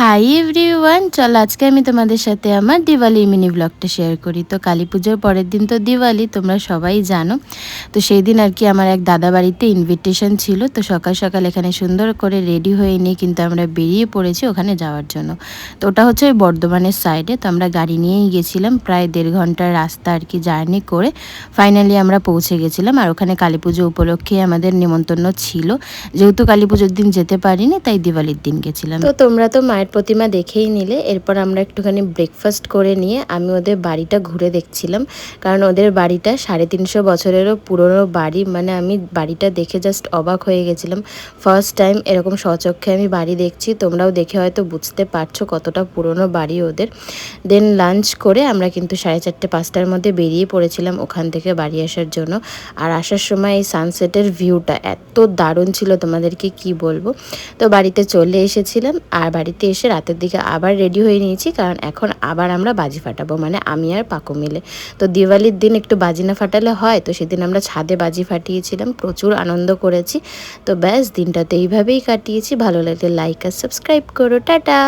Hi everyone, চল আজকে আমি তোমাদের সাথে আমার দিওয়ালি মিনি ব্লগটা শেয়ার করি। তো কালী পুজোর পরের দিন তো দিওয়ালি, তোমরা সবাই জানো। তো সেই দিন আর কি আমার এক দাদা বাড়িতে ইনভিটেশন ছিল। তো সকাল সকাল এখানে সুন্দর করে রেডি হয়ে নিয়ে কিন্তু আমরা বেরিয়ে পড়েছি ওখানে যাওয়ার জন্য। তো ওটা হচ্ছে ওই বর্ধমানের সাইডে। তো আমরা গাড়ি নিয়েই গেছিলাম, প্রায় 1.5 ঘন্টার রাস্তা আর কি জার্নি করে ফাইনালি আমরা পৌঁছে গেছিলাম। আর ওখানে কালী পুজো উপলক্ষে আমাদের নিমন্ত্রণ ছিল, যেহেতু কালী পুজোর দিন যেতে পারিনি তাই দিওয়ালির দিন গেছিলাম। তো তোমরা তো মায়ের প্রতিমা দেখেই নিলে। এরপর আমরা একটুখানি ব্রেকফাস্ট করে নিয়ে আমি ওদের বাড়িটা ঘুরে দেখছিলাম, কারণ ওদের বাড়িটা 350 বছরেরও পুরনো বাড়ি। মানে আমি বাড়িটা দেখে জাস্ট অবাক হয়ে গেছিলাম। ফার্স্ট টাইম এরকম স্বচক্ষে আমি বাড়ি দেখছি। তোমরাও দেখে হয়তো বুঝতে পারছো কতটা পুরনো বাড়ি ওদের। দেন লাঞ্চ করে আমরা কিন্তু 4:30-5টার মধ্যে বেরিয়ে পড়েছিলাম ওখান থেকে বাড়ি আসার জন্য। আর আসার সময় এই সানসেটের ভিউটা এত দারুণ ছিল, তোমাদেরকে কি বলবো। তো বাড়িতে চলে এসেছিলাম, আর বাড়িতে এসে রাতের দিকে আবার রেডি হয়ে নিয়েছি, কারণ এখন আবার আমরা বাজি ফাটাবো, মানে আমি আর পাকু মিলে। তো দিওয়ালির দিন একটু বাজি না ফাটালে হয়, তো সেদিন আমরা ছাদে বাজি ফাটিয়েছিলাম, প্রচুর আনন্দ করেছি। তো ব্যাস দিনটা তো এইভাবেই কাটিয়েছি। ভালো লাগলে লাইক আর সাবস্ক্রাইব করো। টাটা।